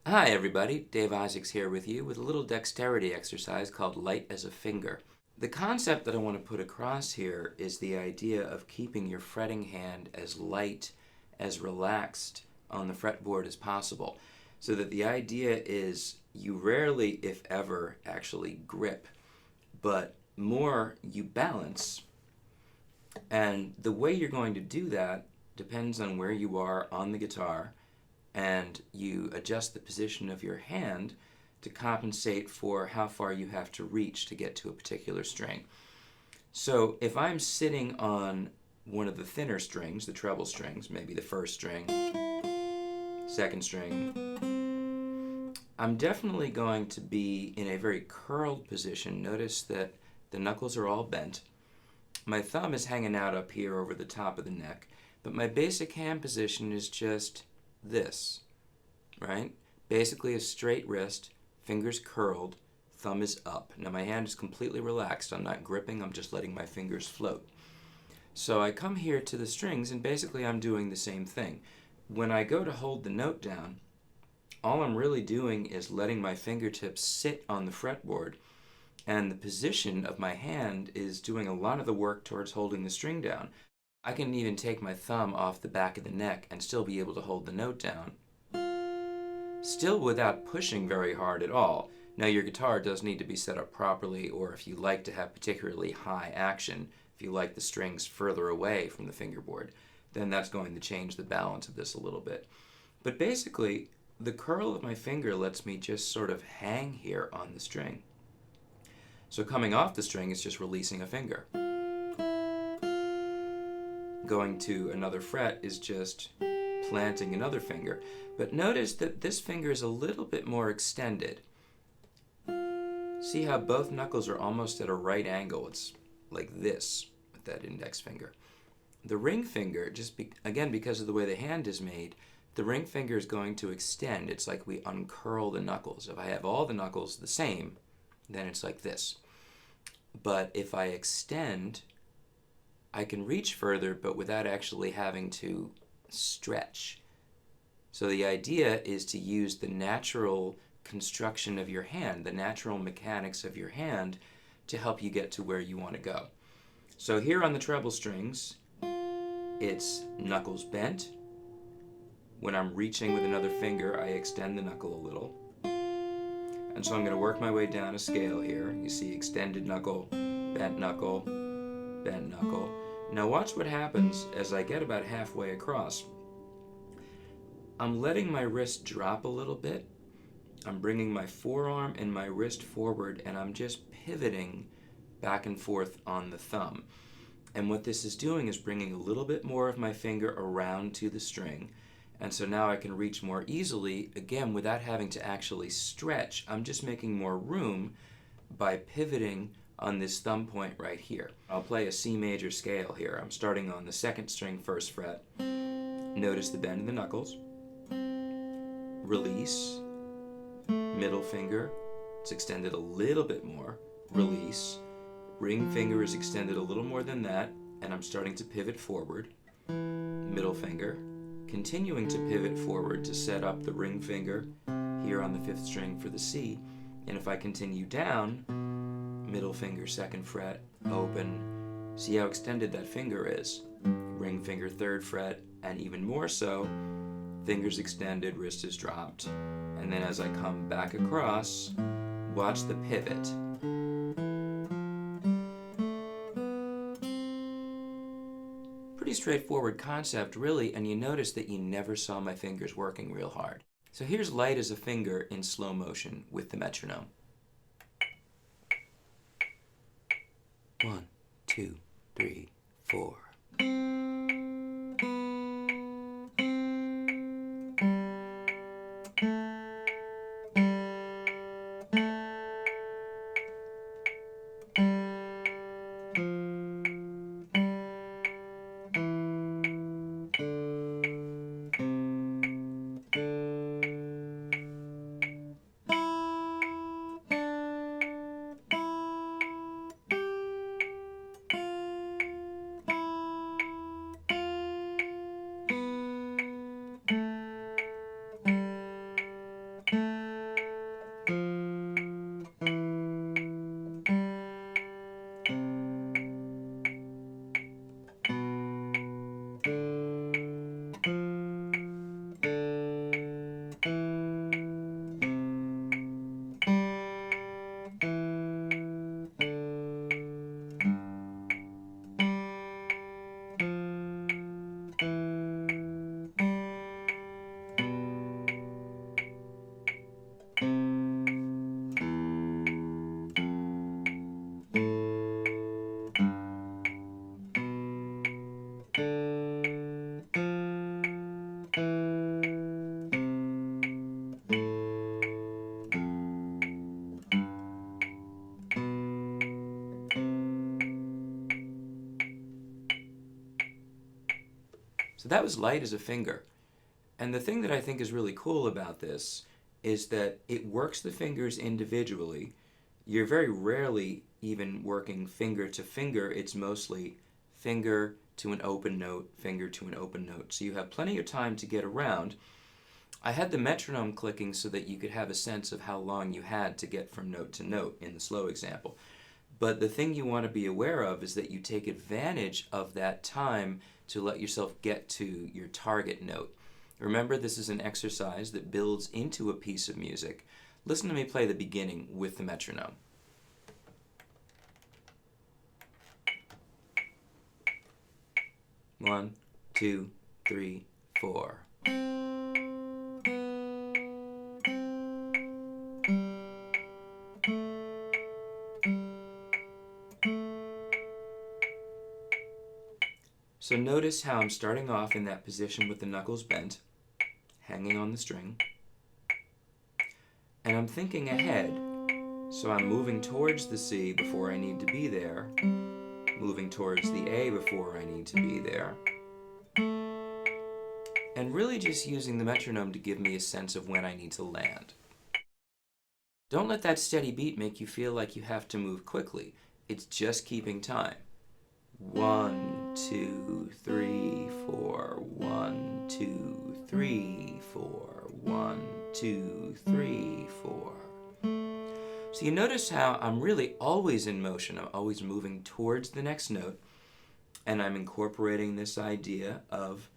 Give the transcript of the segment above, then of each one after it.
Hi everybody, Dave Isaacs here with you with a little dexterity exercise called light as a finger. The concept that I want to put across here is the idea of keeping your fretting hand as light, as relaxed on the fretboard as possible. So that the idea is you rarely, if ever, actually grip, but more you balance. And the way you're going to do that depends on where you are on the guitar, and you adjust the position of your hand to compensate for how far you have to reach to get to a particular string. So if I'm sitting on one of the thinner strings, the treble strings, maybe the first string, second string, I'm definitely going to be in a very curled position. Notice that the knuckles are all bent. My thumb is hanging out up here over the top of the neck, but my basic hand position is just this, right? Basically a straight wrist, fingers curled, thumb is up. Now my hand is completely relaxed. I'm not gripping, I'm just letting my fingers float. So I come here to the strings and basically I'm doing the same thing. When I go to hold the note down, all I'm really doing is letting my fingertips sit on the fretboard, and the position of my hand is doing a lot of the work towards holding the string down. I can even take my thumb off the back of the neck and still be able to hold the note down, still without pushing very hard at all. Now your guitar does need to be set up properly, or if you like to have particularly high action, if you like the strings further away from the fingerboard, then that's going to change the balance of this a little bit. But basically, the curl of my finger lets me just sort of hang here on the string. So coming off the string is just releasing a finger. Going to another fret is just planting another finger. But notice that this finger is a little bit more extended. See how both knuckles are almost at a right angle? It's like this with that index finger. The ring finger, again, because of the way the hand is made, the ring finger is going to extend. It's like we uncurl the knuckles. If I have all the knuckles the same, then it's like this. But if I extend, I can reach further, but without actually having to stretch. So the idea is to use the natural construction of your hand, the natural mechanics of your hand, to help you get to where you want to go. So here on the treble strings, it's knuckles bent. When I'm reaching with another finger, I extend the knuckle a little. And so I'm going to work my way down a scale here. You see extended knuckle, bent knuckle, bent knuckle. Now watch what happens as I get about halfway across. I'm letting my wrist drop a little bit. I'm bringing my forearm and my wrist forward, and I'm just pivoting back and forth on the thumb. And what this is doing is bringing a little bit more of my finger around to the string. And so now I can reach more easily, again, without having to actually stretch. I'm just making more room by pivoting on this thumb point right here. I'll play a C major scale here. I'm starting on the second string, first fret. Notice the bend in the knuckles. Release. Middle finger. It's extended a little bit more. Release. Ring finger is extended a little more than that, and I'm starting to pivot forward. Middle finger. Continuing to pivot forward to set up the ring finger here on the fifth string for the C. And if I continue down, middle finger, second fret, open. See how extended that finger is. Ring finger, third fret, and even more so, fingers extended, wrist is dropped. And then as I come back across, watch the pivot. Pretty straightforward concept, really, and you notice that you never saw my fingers working real hard. So here's light as a finger in slow motion with the metronome. 1, 2, 3, 4. So that was light as a finger. And the thing that I think is really cool about this is that it works the fingers individually. You're very rarely even working finger to finger. It's mostly finger to an open note, finger to an open note. So you have plenty of time to get around. I had the metronome clicking so that you could have a sense of how long you had to get from note to note in the slow example. But the thing you want to be aware of is that you take advantage of that time to let yourself get to your target note. Remember, this is an exercise that builds into a piece of music. Listen to me play the beginning with the metronome. One, two, three, four. So notice how I'm starting off in that position with the knuckles bent, hanging on the string, and I'm thinking ahead. So I'm moving towards the C before I need to be there, moving towards the A before I need to be there, and really just using the metronome to give me a sense of when I need to land. Don't let that steady beat make you feel like you have to move quickly. It's just keeping time. 1, 2, 3, 4. 1, 2, 3, 4. 1, 2, 3, 4. So you notice how I'm really always in motion. I'm always moving towards the next note, and I'm incorporating this idea of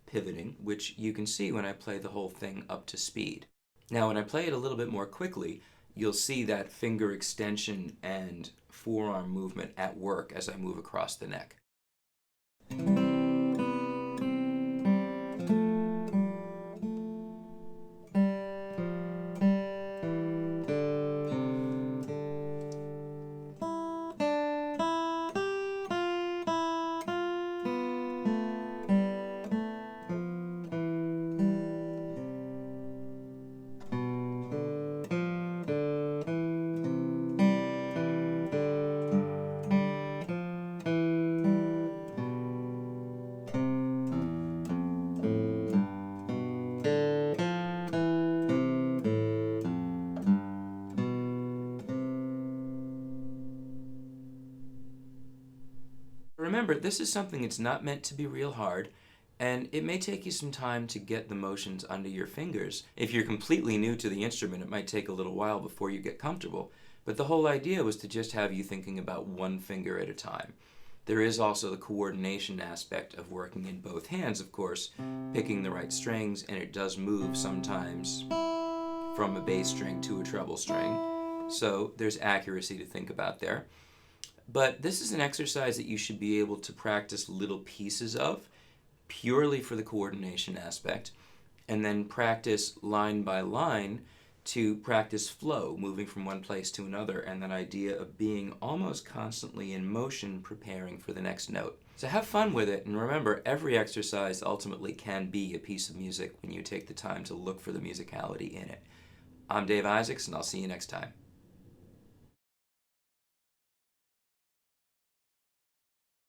pivoting, which you can see when I play the whole thing up to speed. Now, when I play it a little bit more quickly, you'll see that finger extension and forearm movement at work as I move across the neck. Remember, this is something that's not meant to be real hard, and it may take you some time to get the motions under your fingers. If you're completely new to the instrument, it might take a little while before you get comfortable, but the whole idea was to just have you thinking about one finger at a time. There is also the coordination aspect of working in both hands, of course, picking the right strings, and it does move sometimes from a bass string to a treble string, so there's accuracy to think about there. But this is an exercise that you should be able to practice little pieces of, purely for the coordination aspect, and then practice line by line to practice flow, moving from one place to another, and that idea of being almost constantly in motion, preparing for the next note. So have fun with it, and remember, every exercise ultimately can be a piece of music when you take the time to look for the musicality in it. I'm Dave Isaacs, and I'll see you next time.